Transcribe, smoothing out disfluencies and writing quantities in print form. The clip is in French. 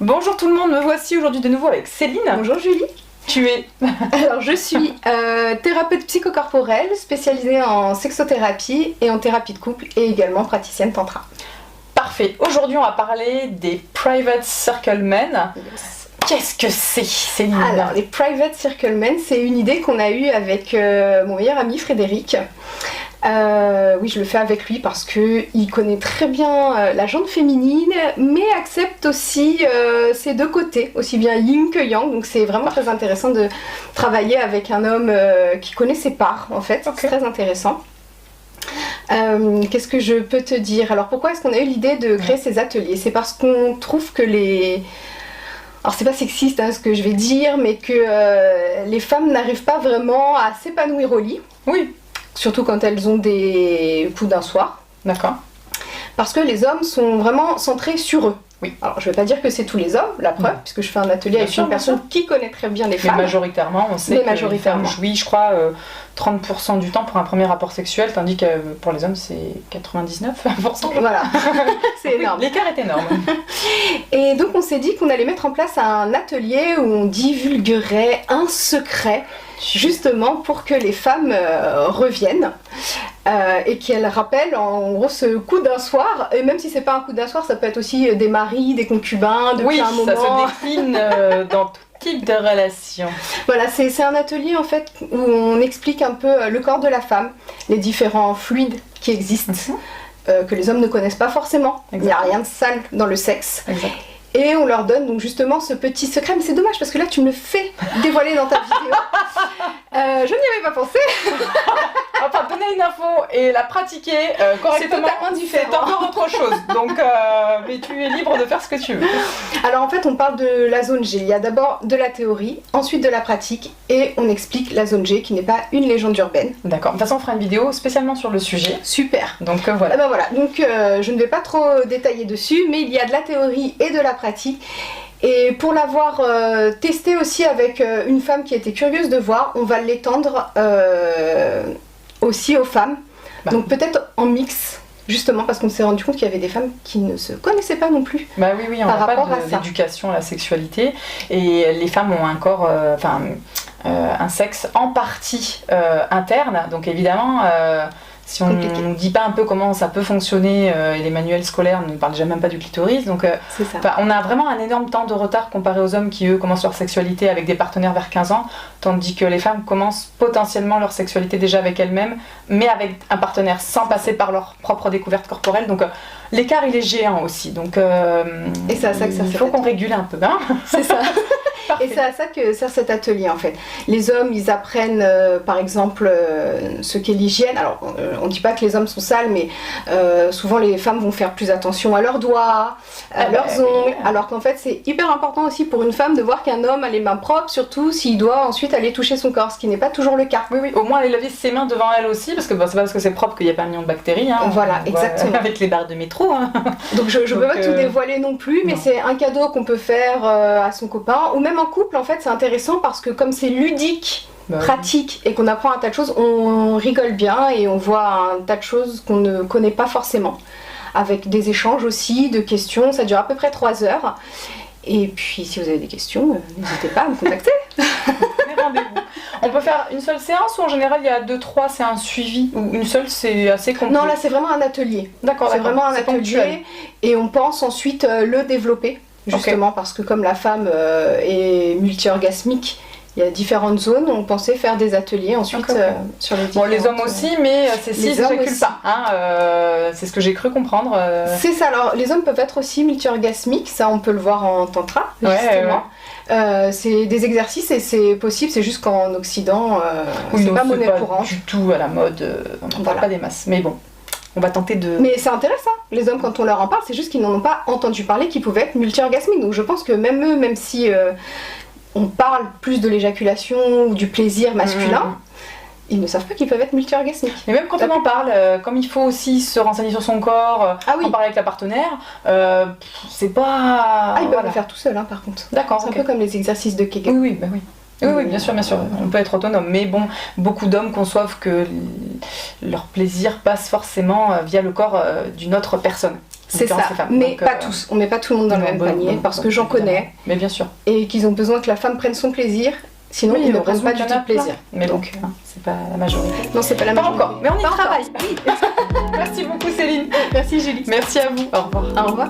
Bonjour tout le monde, me voici aujourd'hui de nouveau avec Céline. Bonjour Julie. Tu es Alors je suis thérapeute psychocorporelle spécialisée en sexothérapie et en thérapie de couple et également praticienne tantra. Parfait. Aujourd'hui on va parler des Private Circle Men. Yes. Qu'est-ce que c'est, Céline? Alors les Private Circle Men, c'est une idée qu'on a eue avec mon meilleur ami Frédéric. Oui, je le fais avec lui parce qu'il connaît très bien la jante féminine, mais accepte aussi ses deux côtés, aussi bien yin que yang. Donc c'est vraiment très intéressant de travailler avec un homme qui connaît ses parts, en fait. Okay. C'est très intéressant. Qu'est-ce que je peux te dire? Alors pourquoi est-ce qu'on a eu l'idée de créer ces ateliers? C'est parce qu'on trouve que alors c'est pas sexiste ce que je vais dire, mais que les femmes n'arrivent pas vraiment à s'épanouir au lit. Oui. Surtout quand elles ont des coups d'un soir. D'accord. Parce que les hommes sont vraiment centrés sur eux. Oui. Alors je ne vais pas dire que c'est tous les hommes, la preuve, puisque je fais un atelier avec une personne qui connaît très bien les femmes. Mais majoritairement, on sait que les femmes jouissent, je crois, 30% du temps pour un premier rapport sexuel, tandis que pour les hommes, c'est 99%. Voilà, c'est énorme. L'écart est énorme. Et donc on s'est dit qu'on allait mettre en place un atelier où on divulguerait un secret, justement pour que les femmes reviennent et qu'elles rappellent en gros ce coup d'un soir, et même si c'est pas un coup d'un soir, ça peut être aussi des maris, des concubins depuis un moment. Oui, ça se décline dans tout type de relation. Voilà, c'est un atelier en fait où on explique un peu le corps de la femme, les différents fluides qui existent, que les hommes ne connaissent pas forcément. Exactement. Il n'y a rien de sale dans le sexe. Exact. Et on leur donne donc justement ce petit secret, mais c'est dommage parce que là tu me le fais dévoiler dans ta vidéo. Je n'y avais pas pensé. Enfin, donner une info et la pratiquer correctement, c'est encore autre chose. Donc, mais tu es libre de faire ce que tu veux. Alors en fait, on parle de la zone G. Il y a d'abord de la théorie, ensuite de la pratique, et on explique la zone G qui n'est pas une légende urbaine. D'accord. De toute façon, on fera une vidéo spécialement sur le sujet. Super. Donc voilà. Et ben voilà. Donc je ne vais pas trop détailler dessus, mais il y a de la théorie et de la pratique. Et pour l'avoir testé aussi avec une femme qui était curieuse de voir, on va l'étendre aussi aux femmes. Donc peut-être en mix, justement parce qu'on s'est rendu compte qu'il y avait des femmes qui ne se connaissaient pas non plus. Bah oui, on n'a pas d'éducation à la sexualité et les femmes ont un corps, un sexe en partie interne. Donc évidemment, si on ne dit pas un peu comment ça peut fonctionner, et les manuels scolaires ne parlent déjà même pas du clitoris, donc on a vraiment un énorme temps de retard comparé aux hommes qui eux commencent leur sexualité avec des partenaires vers 15 ans, tandis que les femmes commencent potentiellement leur sexualité déjà avec elles-mêmes, mais avec un partenaire sans passer par leur propre découverte corporelle, donc l'écart il est géant aussi, donc et c'est à ça que ça il faut qu'on régule un peu, hein. C'est ça. Et c'est à ça que sert cet atelier en fait. Les hommes ils apprennent par exemple ce qu'est l'hygiène. Alors on ne dit pas que les hommes sont sales, mais souvent les femmes vont faire plus attention à leurs doigts, à leurs ongles, alors qu'en fait c'est hyper important aussi pour une femme de voir qu'un homme a les mains propres, surtout s'il doit ensuite aller toucher son corps, ce qui n'est pas toujours le cas. Oui, au moins aller laver ses mains devant elle aussi, parce que c'est pas parce que c'est propre qu'il n'y a pas un million de bactéries. Hein, voilà, exactement. Avec les barres de métro. Hein. Donc je peux pas tout dévoiler non plus, mais c'est un cadeau qu'on peut faire à son copain, ou même en couple en fait, c'est intéressant parce que comme c'est ludique, pratique et qu'on apprend un tas de choses, on rigole bien et on voit un tas de choses qu'on ne connaît pas forcément. Avec des échanges aussi, de questions, ça dure à peu près 3 heures. Et puis si vous avez des questions, n'hésitez pas à me contacter. On peut faire une seule séance ou en général il y a 2-3, c'est un suivi, ou une seule c'est assez complet? Non, là c'est vraiment un atelier. D'accord, c'est vraiment un atelier ponctuel. Et on pense ensuite le développer. Justement parce que comme la femme est multi-orgasmique, il y a différentes zones, on pensait faire des ateliers ensuite sur les différentes... Bon, les hommes aussi, mais c'est si j'éjacule pas, hein, c'est ce que j'ai cru comprendre. C'est ça, alors les hommes peuvent être aussi multi-orgasmiques, ça on peut le voir en tantra, justement. C'est des exercices et c'est possible, c'est juste qu'en Occident, c'est pas monnaie courante. Du tout à la mode, on ne parle pas des masses, mais bon. On va tenter de... Mais c'est intéressant, les hommes quand on leur en parle, c'est juste qu'ils n'en ont pas entendu parler qu'ils pouvaient être multi-orgasmiques. Donc je pense que même eux, même si on parle plus de l'éjaculation ou du plaisir masculin, ils ne savent pas qu'ils peuvent être multi-orgasmiques. Mais même quand on en parle, comme il faut aussi se renseigner sur son corps, en parler avec la partenaire, c'est pas... Ah, ils peuvent le faire tout seul, par contre. D'accord, c'est un peu comme les exercices de Kegel. Oui, bah oui. Oui, bien sûr, on peut être autonome, mais bon, beaucoup d'hommes conçoivent que leur plaisir passe forcément via le corps d'une autre personne. C'est ça, mais pas tous. On met pas tout le monde dans le même panier parce que j'en connais. Mais bien sûr. Et qu'ils ont besoin que la femme prenne son plaisir. Sinon, ils ne prennent pas du tout de plaisir. Mais donc, c'est pas la majorité. Non, c'est pas la majorité. Pas encore, mais on y travaille. Merci beaucoup Céline. Merci Julie. Merci à vous. Au revoir. Au revoir.